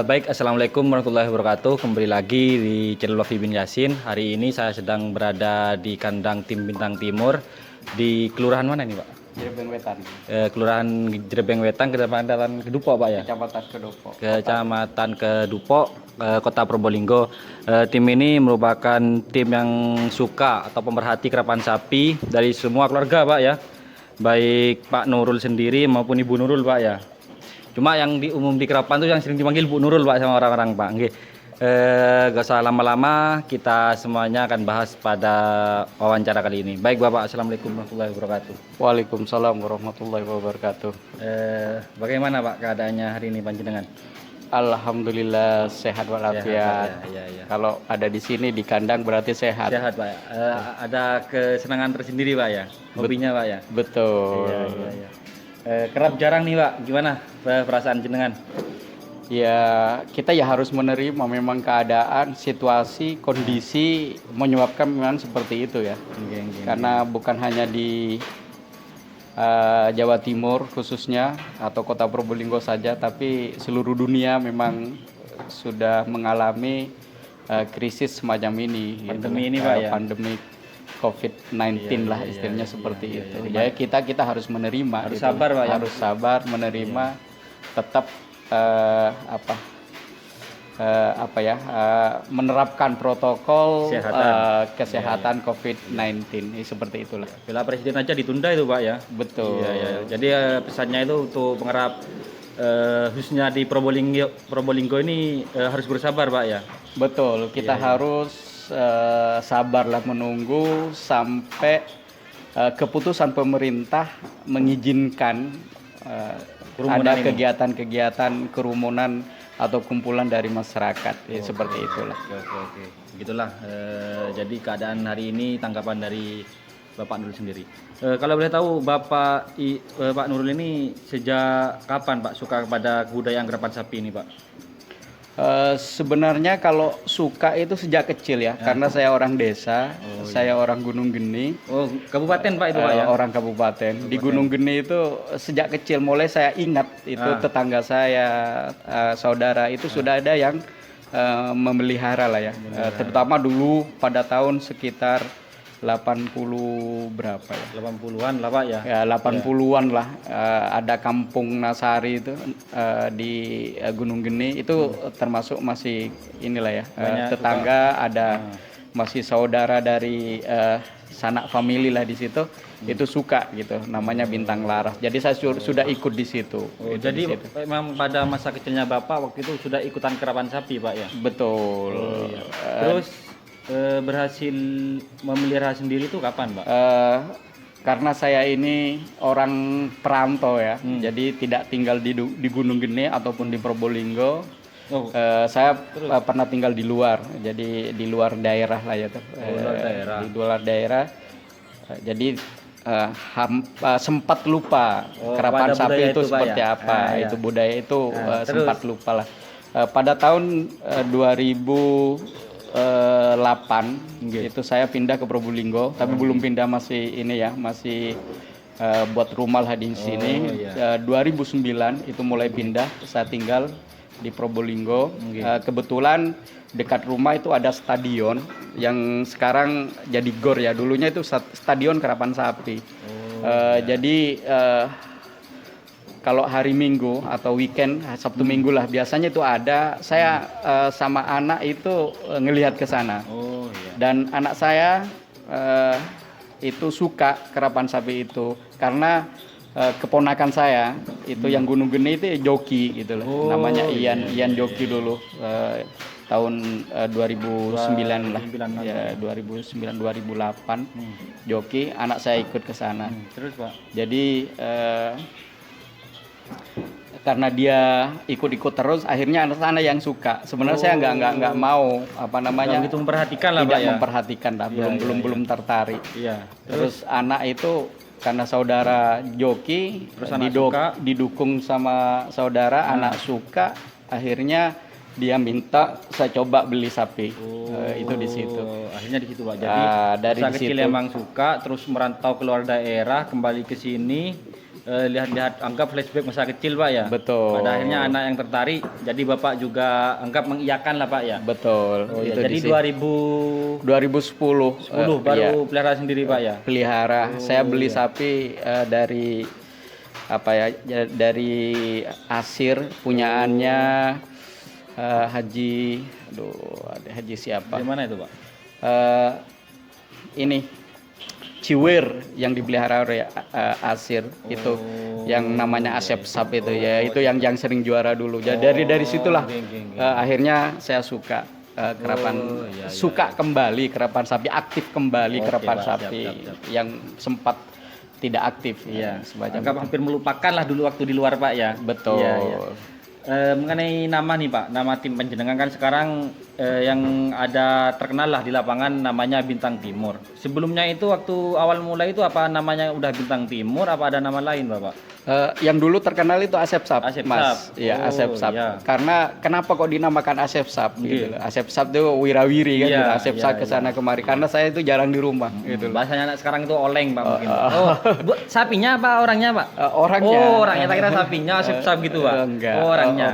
Baik, Assalamualaikum warahmatullahi wabarakatuh. Kembali lagi di channel Lofi bin Yasin. Hari ini saya sedang berada di kandang tim Bintang Timur di kelurahan mana ini, Pak? Jerebeng Wetan, Kelurahan Jerebeng Wetan, Kecamatan Kedupok, Pak ya? Kecamatan Kedopo. Kecamatan Kedupok, Kota Probolinggo. Tim ini merupakan tim yang suka atau pemerhati kerapan sapi dari semua keluarga, Pak ya. Baik Pak Nurul sendiri maupun Ibu Nurul, Pak ya. Cuma yang di umum di Kerapan tuh yang sering dipanggil Bu Nurul, Pak, sama orang-orang, Pak. Nggih. Gak usah lama-lama, kita semuanya akan bahas pada wawancara kali ini. Baik, Bapak. Assalamualaikum warahmatullahi wabarakatuh. Waalaikumsalam warahmatullahi wabarakatuh. Bagaimana, Pak, keadaannya hari ini panjenengan? Alhamdulillah sehat walafiat. Ya. Kalau ada di sini di kandang berarti sehat. Sehat, Pak. Ada kesenangan tersendiri, Pak ya? Hobinya, Pak ya? Betul. Iya. Kerap jarang nih, Pak. Gimana perasaan jenengan? Ya kita ya harus menerima memang keadaan, situasi, kondisi menyebabkan memang seperti itu ya. Karena bukan hanya di Jawa Timur khususnya atau Kota Probolinggo saja, tapi seluruh dunia memang sudah mengalami krisis semacam ini. Pandemi gitu. ini, Pak ya? Pandemi COVID-19 lah istilahnya seperti itu. Iya. Jadi kita harus menerima. Harus gitu. sabar, Pak ya? Harus sabar menerima, tetap menerapkan protokol kesehatan COVID-19 seperti itulah. Bila presiden aja ditunda itu, Pak ya. Betul. Iya. Jadi pesannya itu untuk pengerap khususnya di Probolinggo ini harus bersabar, Pak ya. Betul. Kita harus sabarlah menunggu sampai keputusan pemerintah mengizinkan ada kegiatan-kegiatan kerumunan atau kumpulan dari masyarakat. Seperti itulah. Oke. Begitulah. Jadi keadaan hari ini, tanggapan dari Bapak Nurul sendiri. Kalau boleh tahu, Pak Nurul ini sejak kapan, Pak, suka kepada kebudayaan kerapan sapi ini, Pak? Sebenarnya kalau suka itu sejak kecil ya, karena saya orang desa, saya orang Gunung Geni. Oh, kabupaten, Pak, itu, Pak ya? Orang kabupaten. Di Gunung Geni itu sejak kecil mulai saya ingat itu tetangga saya, saudara itu sudah ada yang memelihara lah ya. Terutama dulu pada tahun sekitar 80 berapa ya? 80-an lah, Pak ya. Ya 80-an lah, ada kampung Nasari itu di Gunung Geni itu termasuk masih inilah ya, tetangga ada masih saudara dari sanak famili lah di situ. Itu suka gitu, namanya Bintang Laras. Jadi saya sudah ikut di situ. Jadi memang pada masa kecilnya Bapak waktu itu sudah ikutan kerapan sapi, Pak ya? Betul. Terus berhasil memelihara sendiri itu kapan, Pak? Karena saya ini orang perantau ya, jadi tidak tinggal di Gunung Geni ataupun di Probolinggo. Saya pernah tinggal di luar, jadi di luar daerah lah ya, di luar daerah. Jadi sempat lupa kerapan sapi itu seperti apa, itu budaya itu sempat lupa lah. Pada tahun 2008 itu saya pindah ke Probolinggo, tapi belum pindah masih ini ya, masih buat rumah lah di sini. 2009 itu mulai pindah, saya tinggal di Probolinggo. Kebetulan dekat rumah itu ada stadion yang sekarang jadi GOR ya, dulunya itu stadion kerapan sapi. Jadi kalau hari Minggu atau weekend, Sabtu Minggu lah biasanya itu ada, saya sama anak itu ngelihat ke sana. Dan anak saya itu suka kerapan sapi itu karena keponakan saya itu yang Gunung Geni itu joki gitu loh. Namanya Ian Joki dulu. Tahun 2009 lah. Ya, 2009 2008 joki, anak saya ikut ke sana. Terus, Pak? Jadi karena dia ikut-ikut terus, akhirnya anak-anak yang suka. Sebenarnya saya nggak mau Begitu memperhatikan lah, tidak Pak ya? memperhatikan lah, belum tertarik. Iya. Terus anak itu karena saudara joki, Terus anak didukung sama saudara, anak suka, akhirnya dia minta saya coba beli sapi. Itu di situ. Akhirnya di situ, Pak. Jadi dari masa kecil situ emang suka, terus merantau keluar daerah, kembali ke sini, lihat-lihat anggap flashback masa kecil Pak ya. Betul. Pada akhirnya anak yang tertarik, jadi Bapak juga anggap mengiyakan lah Pak ya. Betul. Oh, ya. Itu Jadi 2010 baru iya, pelihara sendiri Pak ya. pelihara. Saya beli sapi dari dari Asir, punyaannya Haji, ada Haji siapa? Di mana itu Pak? Ini Ciwir yang dipelihara oleh Asir itu, yang namanya Asep Sap itu ya, itu yang sering juara dulu. Jadi dari situlah akhirnya saya suka kerapan, suka kembali kerapan sapi, aktif kembali kerapan Pak, sapi siap. yang sempat tidak aktif. Iya, semacam anggap itu. hampir melupakan lah dulu waktu di luar Pak ya. Betul. Iya, iya. Mengenai nama nih Pak, nama tim penjenengan kan sekarang yang ada terkenal lah di lapangan namanya Bintang Timur. Sebelumnya itu waktu awal mulai itu apa namanya udah Bintang Timur, apa ada nama lain Bapak? Yang dulu terkenal itu Asep Sap, Asep Mas. Sap. Iya, Oh, Asep Sap. iya. Karena kenapa kok dinamakan Asep Sap gitu loh. Asep Sap itu wirawiri kan, Iya, gitu. Asep Sap iya, ke sana kemari karena saya itu jarang di rumah gitu loh. Bahasanya anak sekarang itu oleng Pak mungkin. Sapinya apa orangnya Pak? Orangnya. Oh, orangnya, tak kira sapinya Asep Sap gitu Pak. Enggak. Oh, orangnya.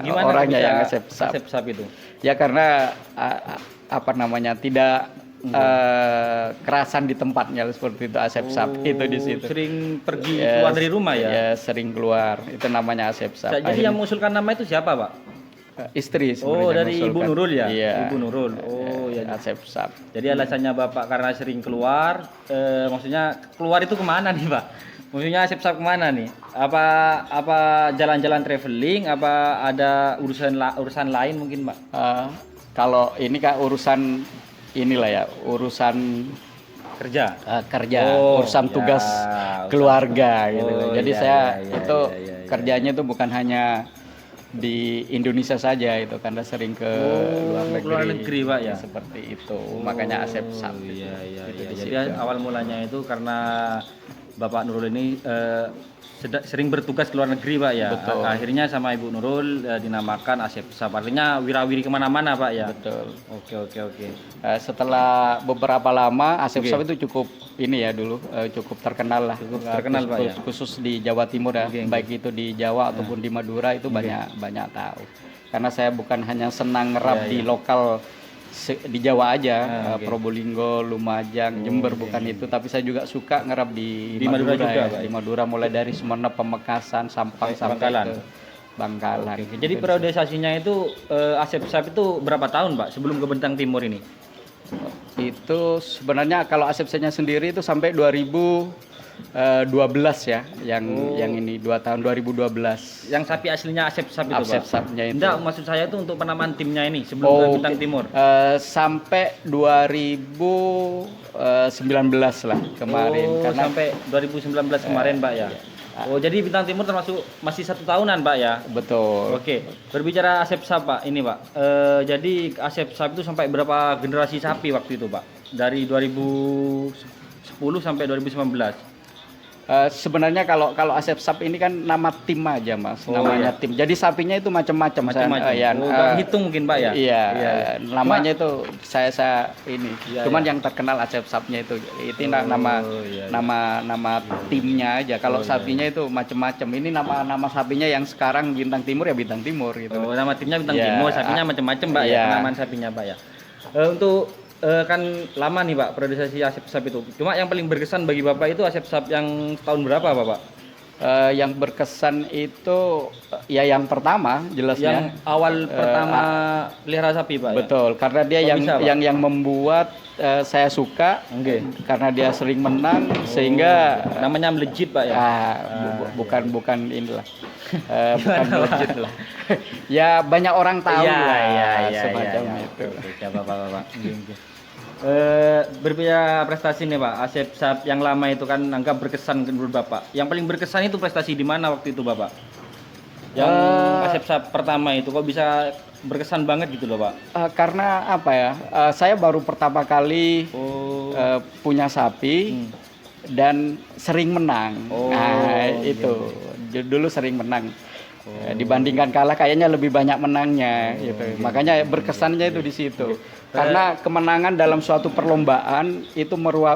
Gimana kok orangnya bisa yang Asep Sap. Asep Sap itu. Ya karena tidak kerasan di tempatnya seperti itu, Asep Sap itu di situ. Sering pergi Ya, keluar dari rumah ya? Ya sering keluar, itu namanya Asep Sap. Jadi yang mengusulkan nama itu siapa Pak? Istri Oh, sebenarnya dari Ibu mengusulkan. Nurul ya? Iya. Ibu Nurul. Oh, ya. Asep Sap. Jadi alasannya Bapak karena sering keluar, maksudnya keluar itu kemana nih Pak? Maksudnya Asep Sap kemana nih? Apa jalan-jalan traveling? Apa ada urusan lain mungkin Pak? Kalau ini Kak urusan inilah ya, urusan Kerja? kerja, Oh, urusan ya, tugas urusan. keluarga gitu. Oh, Jadi iya, saya iya, itu iya, iya, iya. kerjanya itu bukan hanya di Indonesia saja itu, karena sering ke luar negeri Pak ya? Seperti itu. Makanya Asep Sap. Iya, iya, Itu iya. di Jadi situ. awal mulanya itu karena Bapak Nurul ini sering bertugas ke luar negeri Pak ya. Betul. Akhirnya sama Ibu Nurul dinamakan Asep Sap. Artinya wirawiri kemana-mana Pak ya. Betul. Oke. Setelah beberapa lama Asep Oke. Sap itu cukup ini ya dulu, cukup terkenal lah. Cukup terkenal, Pak, ya? Khusus di Jawa Timur ya, Oke. baik itu di Jawa ataupun di Madura itu banyak tahu. Karena saya bukan hanya senang ngerap Iya, di iya. lokal di Jawa aja, Oke. Probolinggo, Lumajang, Jember, bukan itu, tapi saya juga suka ngerap di Di Madura juga, ya. Pak, Di Madura mulai dari Sumenep, Pamekasan, Sampang sampai Bangkalan. ke Bangkalan. Oke. Jadi periodisasinya itu Asep Sap itu berapa tahun Pak sebelum ke Bintang Timur ini? Itu sebenarnya kalau asepsinya sendiri itu sampai 2012 ya, yang ini 2 tahun 2012. Yang sapi aslinya Asep Sap itu Asep Pak? Sapnya itu. Enggak, maksud saya itu untuk penamaan timnya ini sebelum ke Bintang Timur. Sampai 2019 lah kemarin, Oh, karena sampai 2019 kemarin Pak ya. Oh, jadi Bintang Timur termasuk masih 1 tahunan Pak ya. betul. Oke, berbicara Asep Sap Pak, ini Pak. Jadi Asep Sap itu sampai berapa generasi sapi waktu itu Pak? Dari 2010 sampai 2019. Sebenarnya kalau Asep Sap ini kan nama tim aja Mas, Oh, namanya iya. tim. Jadi sapinya itu macam-macam. Macam-macam. Ya, Nggak hitung mungkin Pak ya? Iya, Iya. namanya itu saya ini. Iya, Cuman iya. yang terkenal Asep Sapnya itu nama iya, iya. nama timnya aja. Kalau sapinya itu macam-macam. Ini nama sapinya yang sekarang Bintang Timur ya Bintang Timur gitu. Oh, nama timnya Bintang Iya. Timur, sapinya macam-macam Pak ya, Iya. penamaan sapinya Pak ya. Untuk kan lama nih Pak periodisasi Asep Sap itu. Cuma yang paling berkesan bagi Bapak itu Asep Sap yang tahun berapa Bapak? Yang berkesan itu ya yang pertama jelasnya. Yang awal pertama pelihara sapi Pak ya? Betul, karena dia Kok yang bisa, Pak? yang membuat saya suka. Oke. Karena dia sering menang sehingga Namanya melejit Pak ya? bukan inilah. Bukan melejit lah. Ya banyak orang tahu lah semacam itu. Oke, Bapak. Berbicara prestasi nih Pak, Asep Sap yang lama itu kan anggap berkesan menurut Bapak. Yang paling berkesan itu prestasi di mana waktu itu Bapak? Yang Asep Sap pertama itu kok bisa berkesan banget gitu loh Pak? Karena apa ya? Saya baru pertama kali Oh, punya sapi dan sering menang. Oh, Nah, itu. Dulu sering menang. Dibandingkan kalah kayaknya lebih banyak menangnya gitu. Makanya berkesannya itu di situ. Karena kemenangan dalam suatu perlombaan itu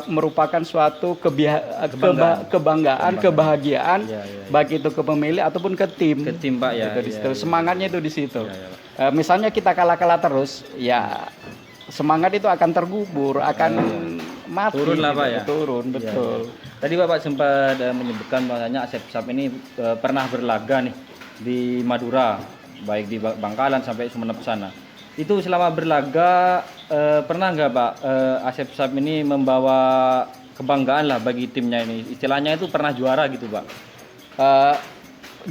merupakan suatu kebanggaan, kebahagiaan, baik itu ke pemilih ataupun ke tim. Ke tim Pak ya. Itu di situ. Semangatnya itu di situ. Misalnya kita kalah-kalah terus, ya semangat itu akan tergubur, akan mati. Turun lah gitu. Pak ya. Turun, betul. Tadi Bapak sempat menyebutkan bahwasanya Asep Sap ini pernah berlaga nih di Madura, baik di Bangkalan sampai Sumeneb sana. Itu selama berlaga pernah nggak Pak Asep Sap ini membawa kebanggaan lah bagi timnya ini? Istilahnya itu pernah juara gitu Pak?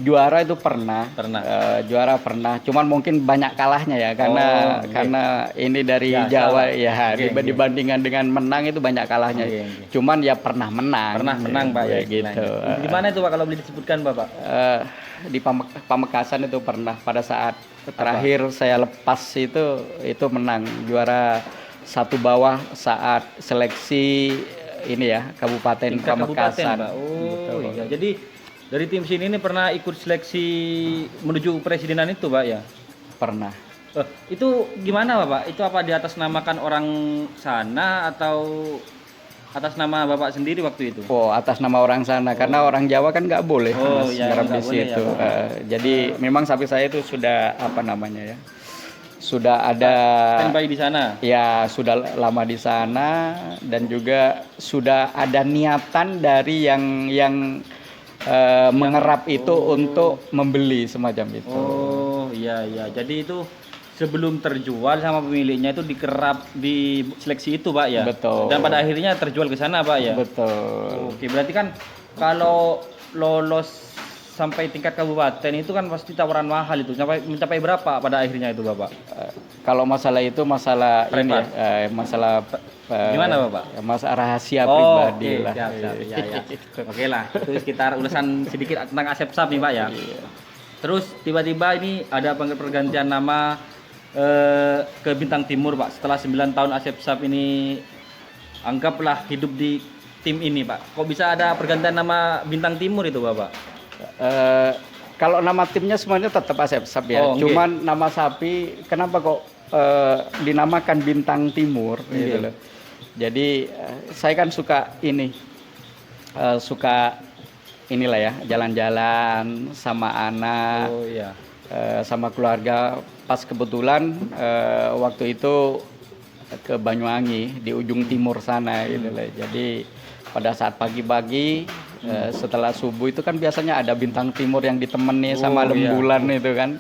Juara itu pernah. Juara pernah. Cuman mungkin banyak kalahnya ya karena ini dari Jawa dibandingkan dengan menang itu banyak kalahnya. Cuman ya pernah menang. Pernah menang Pak ya gitu. Di mana itu Pak kalau boleh disebutkan Bapak? Di Pamekasan itu pernah pada saat terakhir saya lepas itu menang juara 1 bawah saat seleksi ini ya Kabupaten Pamekasan. Pak. Iya. Jadi dari tim sini ini pernah ikut seleksi menuju presidenan itu Pak ya? Pernah. Itu gimana Bapak? Itu apa di atas namakan orang sana atau atas nama Bapak sendiri waktu itu? Atas nama orang sana karena orang Jawa kan nggak boleh ngarap di situ. Jadi memang sapi saya itu sudah sudah ada standby di sana. Ya, sudah lama di sana dan juga sudah ada niatan dari yang mengerap itu untuk membeli semacam itu. Oh iya. Jadi itu sebelum terjual sama pemiliknya itu dikerap di seleksi itu Pak ya? Betul. Dan pada akhirnya terjual ke sana Pak ya? Betul. Oke, berarti kan kalau lolos sampai tingkat kabupaten itu kan pasti tawaran mahal itu. Mencapai berapa pada akhirnya itu Bapak? Kalau masalah itu masalah ini ya, masalah gimana Bapak? Masalah rahasia pribadi lah. Siap. Oke lah, itu sekitar ulasan sedikit tentang Asep Sap nih Pak ya. Terus tiba-tiba ini ada pergantian nama ke Bintang Timur Pak. Setelah 9 tahun Asep Sap ini anggaplah hidup di tim ini Pak. Kok bisa ada pergantian nama Bintang Timur itu Bapak? Kalau nama timnya semuanya tetap Asep Sap ya. Cuman nama sapi kenapa kok dinamakan Bintang Timur gitu loh. Jadi saya kan suka inilah ya, jalan-jalan sama anak, sama keluarga. Pas kebetulan waktu itu ke Banyuwangi di ujung timur sana gitu loh. Jadi pada saat pagi-pagi setelah subuh itu kan biasanya ada bintang timur yang ditemani sama rembulan itu kan.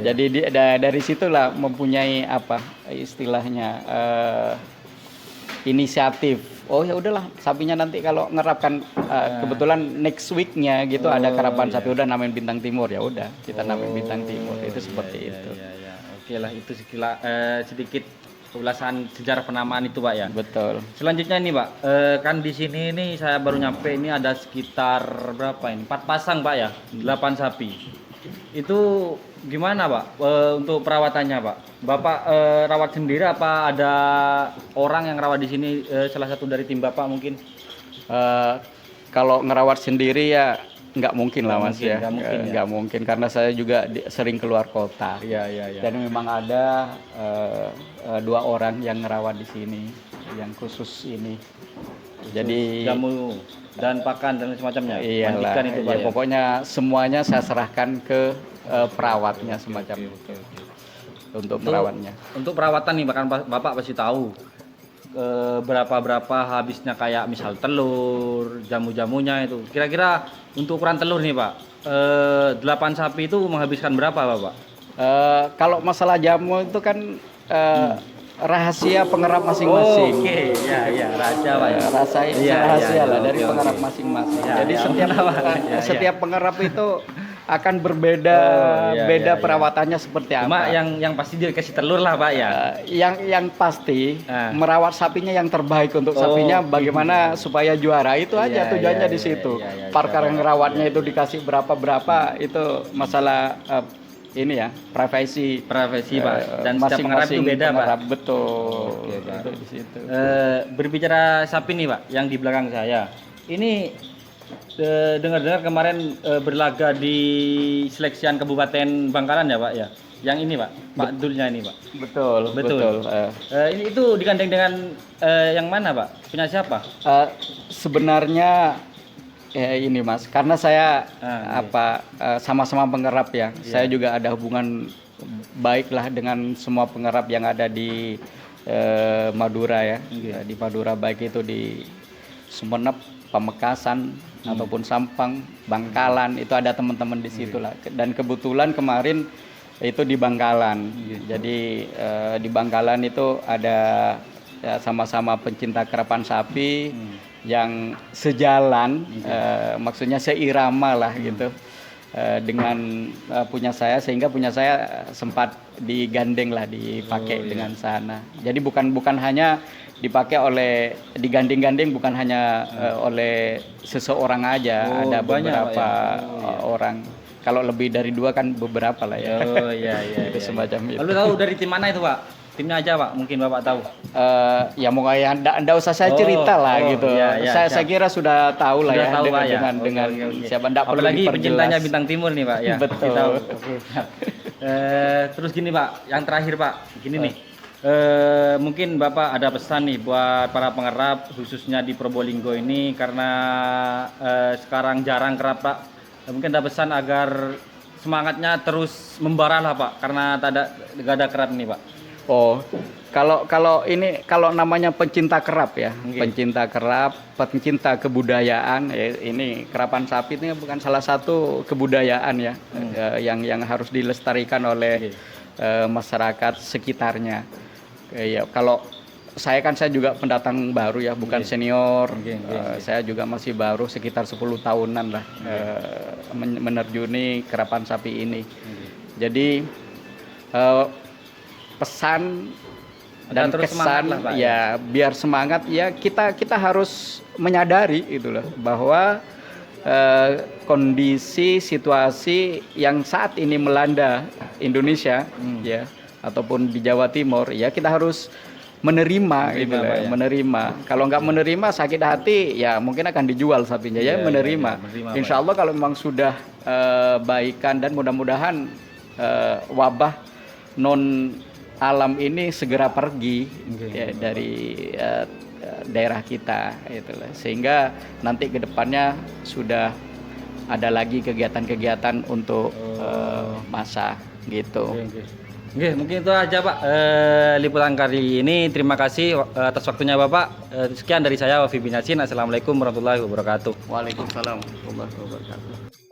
Jadi dari situlah mempunyai apa istilahnya inisiatif. Oh ya udahlah sapinya nanti kalau ngerapkan kebetulan next weeknya gitu ada karapan sapi udah namain bintang timur ya udah kita namain bintang timur itu seperti itu. Oke lah itu sedikit ulasan sejarah penamaan itu Pak ya. Betul. Selanjutnya nih Pak, kan di sini ini saya baru nyampe ini ada sekitar berapa ini? 4 pasang Pak ya, 8 sapi. Itu gimana Pak untuk perawatannya Pak? Bapak rawat sendiri apa ada orang yang rawat di sini salah satu dari tim Bapak mungkin? Kalau ngerawat sendiri ya nggak mungkin lah Mas ya. Nggak mungkin karena saya juga sering keluar kota. Dan memang ada 2 orang yang ngerawat di sini yang khusus ini. Jadi jamu dan pakan dan semacamnya. Iyalah. Itu, ya, pokoknya semuanya saya serahkan ke perawatnya semacam itu. Untuk merawatnya. Untuk perawatan nih bahkan Bapak pasti tahu berapa habisnya kayak misal telur, jamu-jamunya itu. Kira-kira untuk ukuran telur nih Pak, 8 sapi itu menghabiskan berapa Bapak? Kalau masalah jamu itu kan rahasia pengerap masing-masing. Oke, ya rahasia Pak. Rahasia lah dari pengerap masing-masing. Jadi setiap pengerap itu akan berbeda perawatannya seperti apa. Cuma yang pasti dikasih telur lah Pak ya. Yang pasti merawat sapinya yang terbaik untuk sapinya bagaimana supaya juara itu aja tujuannya di situ. Pakar yang ngerawatnya itu dikasih berapa itu masalah ini ya privasi Pak dan setiap pengerap itu beda Pak. Betul. Itu di situ. Berbicara sapi nih Pak yang di belakang saya. Ini Dengar-dengar kemarin berlaga di seleksian Kabupaten Bangkalan ya Pak ya. Yang ini Pak, Pak Dulnya ini Pak. Betul, Betul. betul. Ini itu digandeng dengan yang mana Pak? Punya siapa? Sebenarnya ini Mas, karena saya Iya. sama-sama pengerap ya. Iya. Saya juga ada hubungan baiklah dengan semua pengerap yang ada di Madura ya. Iya. Di Madura baik itu di Sumenep, Pamekasan ataupun Sampang, Bangkalan, itu ada teman-teman di situ lah. Dan kebetulan kemarin itu di Bangkalan. Jadi di Bangkalan itu ada ya, sama-sama pencinta kerapan sapi yang sejalan, maksudnya seirama lah gitu dengan punya saya, sehingga punya saya sempat digandeng lah, dipakai dengan sana. Jadi bukan hanya dipakai digandeng-gandeng bukan hanya oleh seseorang aja, ada banyak, beberapa Pak, ya? orang. Kalau lebih dari 2 kan beberapa lah ya. Oh iya iya. Itu semacam itu. Lalu tahu dari tim mana itu Pak? Timnya aja Pak, mungkin Bapak tahu. Ya mau ndak usah saya cerita lah gitu. Iya, iya, Saya kira sudah tahu lah Sudah ya tahu, Pak, ya? dengan Oke. siapa, ndak perlu Apalagi diperjelas. pencintanya Bintang Timur nih Pak ya. Betul. Kita tahu. Oke. Terus gini Pak, yang terakhir Pak, gini nih. Mungkin Bapak ada pesan nih buat para pengerap khususnya di Probolinggo ini, karena sekarang jarang kerap Pak. Mungkin ada pesan agar semangatnya terus membara lah Pak, karena gak ada kerap nih Pak. Oh, kalau namanya pencinta kerap ya, pencinta kerap, pencinta kebudayaan, ini kerapan sapi ini bukan salah satu kebudayaan ya, yang harus dilestarikan oleh masyarakat sekitarnya. Ya, kalau saya juga pendatang baru ya, bukan senior. Saya juga masih baru, sekitar 10 tahunan lah menerjuni kerapan sapi ini. Jadi pesan dan kesan lah, Pak, ya biar semangat ya, kita harus menyadari itulah bahwa kondisi situasi yang saat ini melanda Indonesia ya, ataupun di Jawa Timur ya, kita harus menerima gitu lah, ya. Menerima. Kalau nggak menerima, sakit hati ya mungkin akan dijual sapinya ya, menerima. Insya Allah kalau memang sudah baikan, dan mudah-mudahan wabah non alam ini segera pergi ya, dari daerah kita itulah, sehingga nanti ke depannya sudah ada lagi kegiatan-kegiatan untuk masa gitu. Oke, mungkin itu aja Pak liputan kali ini. Terima kasih atas waktunya Bapak. Sekian dari saya, Wafi bin Yasin. Assalamualaikum warahmatullahi wabarakatuh. Waalaikumsalam warahmatullahi wabarakatuh.